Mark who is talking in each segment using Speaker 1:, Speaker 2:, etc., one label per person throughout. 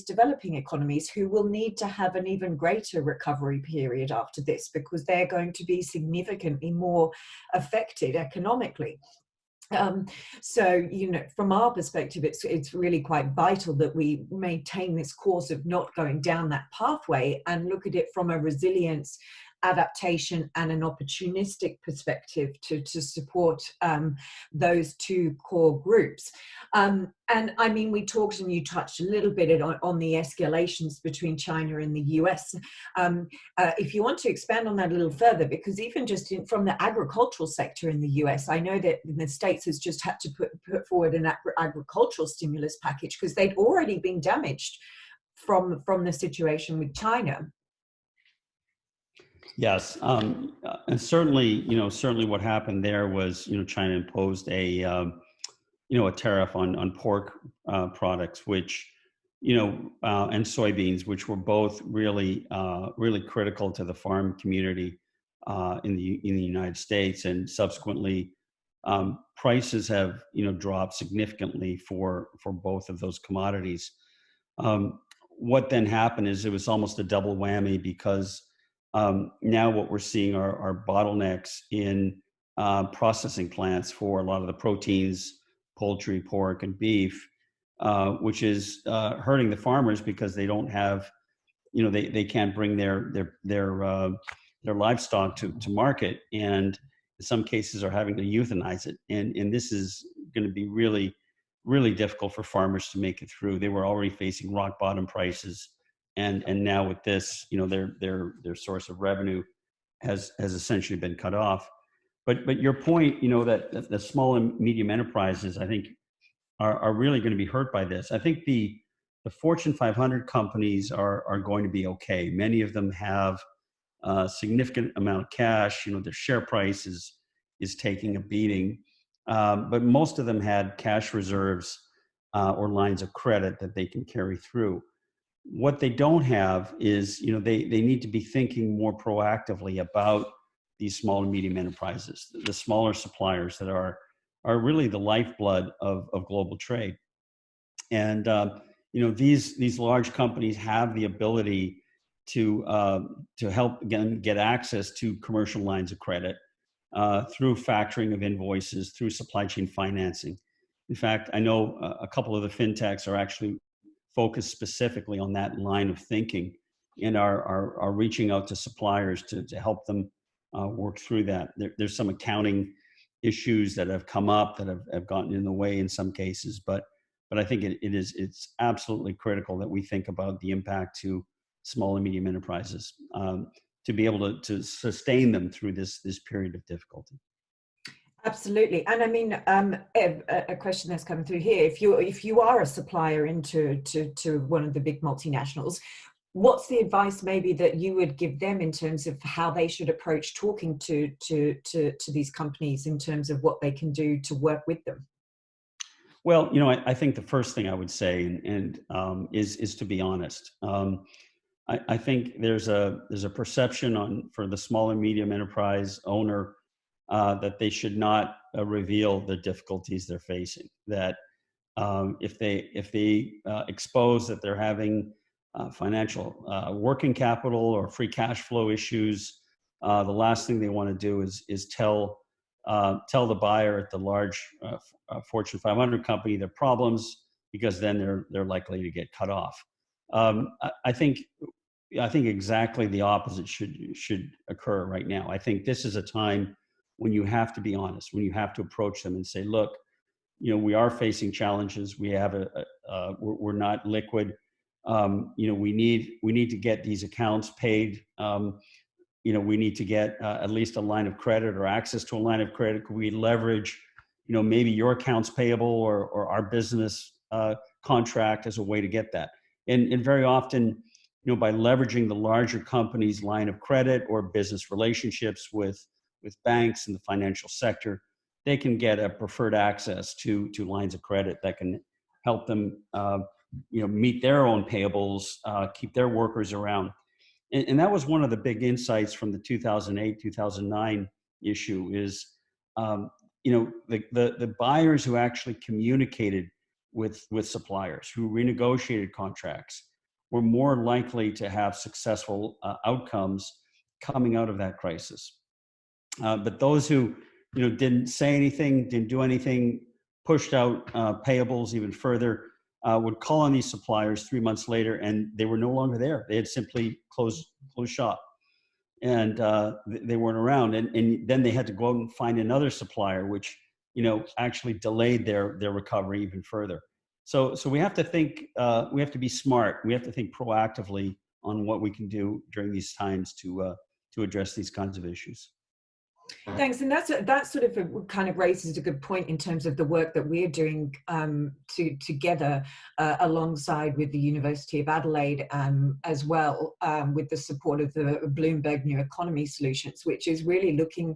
Speaker 1: developing economies who will need to have an even greater recovery period after this, because they're going to be significantly more affected economically. So, from our perspective, it's really quite vital that we maintain this course of not going down that pathway and look at it from a resilience, adaptation, and an opportunistic perspective to support those two core groups. And I mean, we talked and you touched a little bit on the escalations between China and the US. If you want to expand on that a little further, because even just from the agricultural sector in the US, I know that the States has just had to put forward an agricultural stimulus package because they'd already been damaged from the situation with China.
Speaker 2: Yes, and certainly, certainly what happened there was, China imposed a tariff on pork products, which, and soybeans, which were both really, really critical to the farm community in the United States, and subsequently, prices have, dropped significantly for both of those commodities. What then happened is it was almost a double whammy, because now what we're seeing are bottlenecks in processing plants for a lot of the proteins, poultry, pork, and beef, which is hurting the farmers because they don't have, they can't bring their livestock to market, and in some cases are having to euthanize it. And this is going to be really, really difficult for farmers to make it through. They were already facing rock bottom prices. And now with this, their source of revenue has essentially been cut off. But your point, that the small and medium enterprises, I think, are really going to be hurt by this. I think the Fortune 500 companies are going to be okay. Many of them have a significant amount of cash. Their share price is taking a beating, but most of them had cash reserves or lines of credit that they can carry through. What they don't have is, they need to be thinking more proactively about these small and medium enterprises, the smaller suppliers that are really the lifeblood of global trade. And, these large companies have the ability to help, again, get access to commercial lines of credit through factoring of invoices, through supply chain financing. In fact, I know a couple of the fintechs are actually focused specifically on that line of thinking, and are reaching out to suppliers to help them work through that. There's some accounting issues that have come up that have gotten in the way in some cases, but I think it's absolutely critical that we think about the impact to small and medium enterprises to be able to sustain them through this period of difficulty.
Speaker 1: Absolutely. And I mean, a question that's coming through here, if you are a supplier into one of the big multinationals, what's the advice maybe that you would give them in terms of how they should approach talking to these companies in terms of what they can do to work with them?
Speaker 2: Well, I think the first thing I would say is to be honest. I think there's a perception for the small and medium enterprise owner that they should not reveal the difficulties they're facing. That if they expose that they're having financial working capital or free cash flow issues, the last thing they want to do is tell the buyer at the large Fortune 500 company their problems, because then they're likely to get cut off. I think exactly the opposite should occur right now. I think this is a time when you have to be honest, when you have to approach them and say, look, we are facing challenges. We have we're not liquid. We need to get these accounts paid. We need to get at least a line of credit or access to a line of credit. Could we leverage, maybe your accounts payable or our business contract as a way to get that? And very often, by leveraging the larger company's line of credit or business relationships with banks in the financial sector, they can get a preferred access to lines of credit that can help them, meet their own payables, keep their workers around. And that was one of the big insights from the 2008, 2009 issue is, the buyers who actually communicated with suppliers who renegotiated contracts were more likely to have successful outcomes coming out of that crisis. But those who, didn't say anything, didn't do anything, pushed out payables even further, would call on these suppliers 3 months later, and they were no longer there. They had simply closed shop, and they weren't around. And then they had to go out and find another supplier, which actually delayed their recovery even further. So we have to think. We have to be smart. We have to think proactively on what we can do during these times to address these kinds of issues.
Speaker 1: Thanks, and that sort of kind of raises a good point in terms of the work that we're doing together alongside with the University of Adelaide as well, with the support of the Bloomberg New Economy Solutions, which is really looking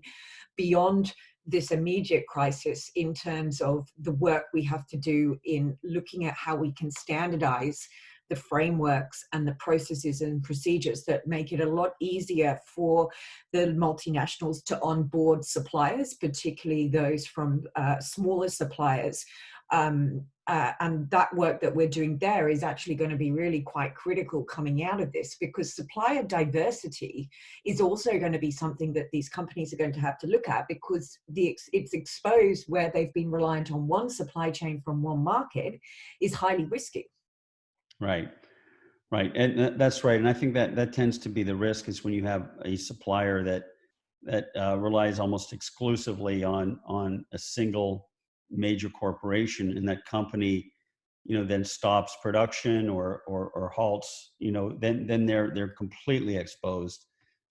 Speaker 1: beyond this immediate crisis in terms of the work we have to do in looking at how we can standardize the frameworks and the processes and procedures that make it a lot easier for the multinationals to onboard suppliers, particularly those from smaller suppliers. And that work that we're doing there is actually going to be really quite critical coming out of this, because supplier diversity is also going to be something that these companies are going to have to look at, because it's exposed where they've been reliant on one supply chain from one market is highly risky.
Speaker 2: Right. And that's right. And I think that tends to be the risk, is when you have a supplier that relies almost exclusively on a single major corporation, and that company, then stops production or halts, then they're completely exposed,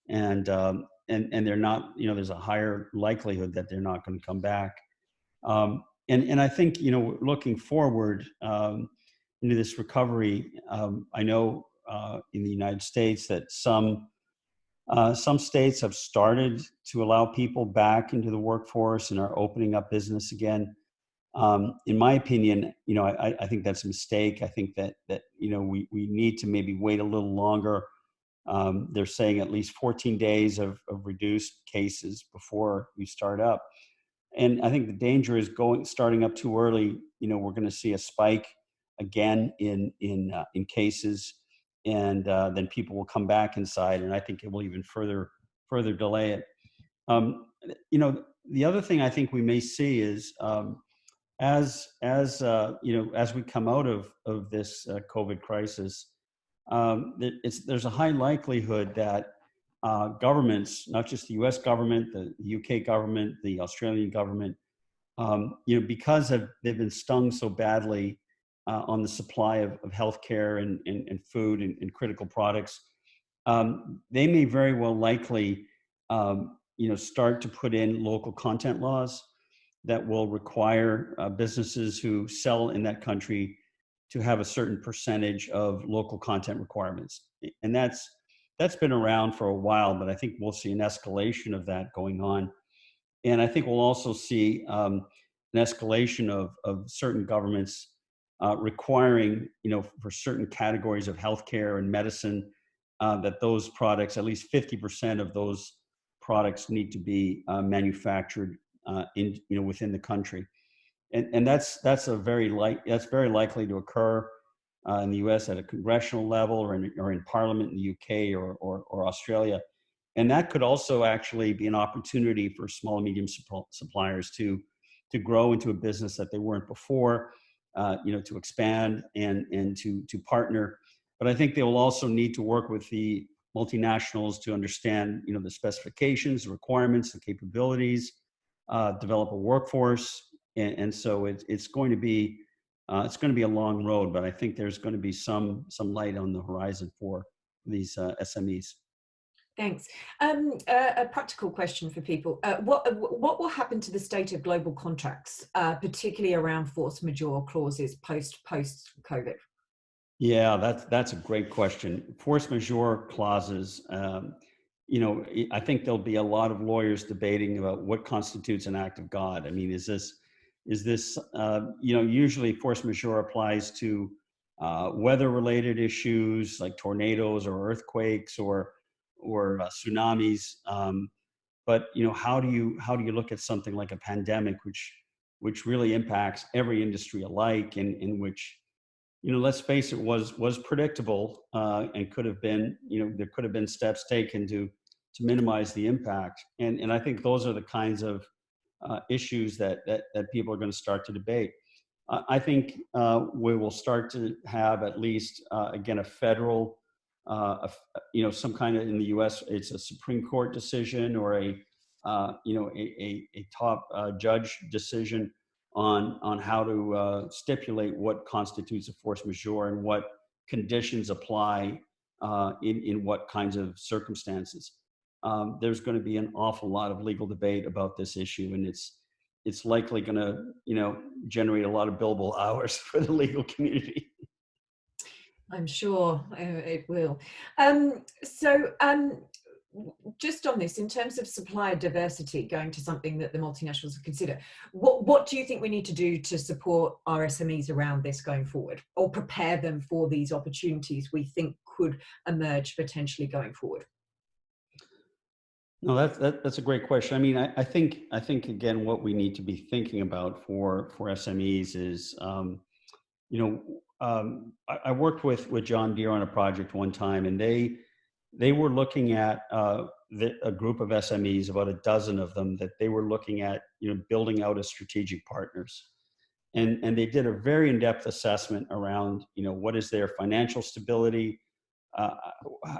Speaker 2: and they're not, there's a higher likelihood that they're not going to come back. And I think, looking forward into this recovery, I know in the United States that some states have started to allow people back into the workforce and are opening up business again. In my opinion, I think that's a mistake. I think that we need to maybe wait a little longer. They're saying at least 14 days of reduced cases before we start up. And I think the danger is starting up too early. We're going to see a spike again in cases, and then people will come back inside, and I think it will even further delay it. The other thing I think we may see is as we come out of this COVID crisis, there's a high likelihood that governments, not just the U.S. government, the UK government, the Australian government, because they've been stung so badly on the supply of healthcare and food and critical products, they may very well likely, start to put in local content laws that will require businesses who sell in that country to have a certain percentage of local content requirements. And that's been around for a while, but I think we'll see an escalation of that going on. And I think we'll also see an escalation of certain governments requiring, for certain categories of healthcare and medicine, that those products, at least 50% of those products, need to be manufactured within the country. And that's very likely to occur in the U.S. at a congressional level, or in Parliament in the UK or Australia. And that could also actually be an opportunity for small and medium suppliers to grow into a business that they weren't before, to expand and to partner. But I think they will also need to work with the multinationals to understand, the specifications, the requirements, the capabilities, develop a workforce. And so it's going to be a long road, but I think there's going to be some light on the horizon for these SMEs.
Speaker 1: Thanks. A practical question for people. What will happen to the state of global contracts, particularly around force majeure clauses post-COVID?
Speaker 2: Yeah, that's a great question. Force majeure clauses, I think there'll be a lot of lawyers debating about what constitutes an act of God. I mean, is this, usually force majeure applies to weather-related issues like tornadoes or earthquakes or tsunamis. But how do you look at something like a pandemic, which which really impacts every industry alike, and in which, let's face it, was predictable, and could have been, there could have been steps taken to minimize the impact. And I think those are the kinds of issues that people are going to start to debate. I think we will start to have at least, again, a federal, some kind of, in the U.S., it's a Supreme Court decision, or a top judge decision on how to stipulate what constitutes a force majeure and what conditions apply in what kinds of circumstances. There's going to be an awful lot of legal debate about this issue, and it's likely going to, generate a lot of billable hours for the legal community.
Speaker 1: I'm sure it will. Just on this, in terms of supplier diversity, going to something that the multinationals have considered, what do you think we need to do to support our SMEs around this going forward, or prepare them for these opportunities we think could emerge potentially going forward?
Speaker 2: No, that's a great question. I mean, I think again, what we need to be thinking about for SMEs is, I worked with John Deere on a project one time, and they were looking at a group of SMEs, about a dozen of them, that they were looking at, building out as strategic partners. And they did a very in-depth assessment around, what is their financial stability,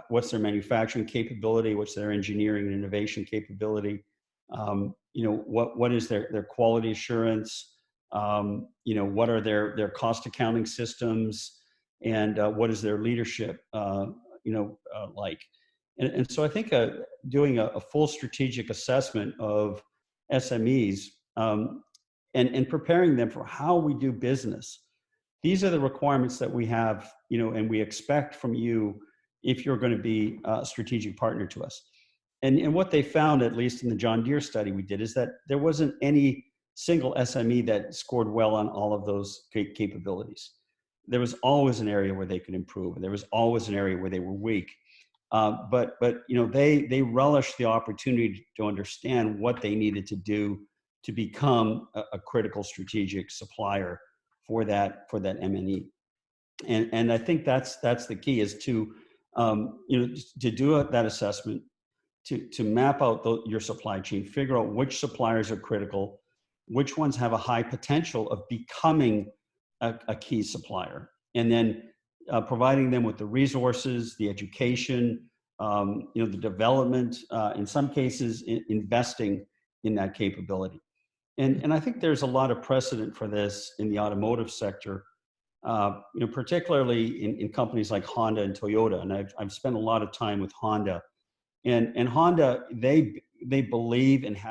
Speaker 2: what's their manufacturing capability, what's their engineering and innovation capability, what is their quality assurance, what are their cost accounting systems, and what is their leadership like. And so I think doing a full strategic assessment of SMEs, and preparing them for how we do business. These are the requirements that we have, and we expect from you if you're going to be a strategic partner to us. And what they found, at least in the John Deere study we did, is that there wasn't any single SME that scored well on all of those capabilities. There was always an area where they could improve. There was always an area where they were weak. But they relished the opportunity to understand what they needed to do to become a critical strategic supplier for that MNE. And I think that's the key, is to do that assessment, to map out your supply chain, figure out which suppliers are critical, which ones have a high potential of becoming a key supplier, and then providing them with the resources, the education, the development, in some cases, investing in that capability. And I think there's a lot of precedent for this in the automotive sector, particularly in companies like Honda and Toyota. And I've spent a lot of time with Honda, and Honda, they believe and have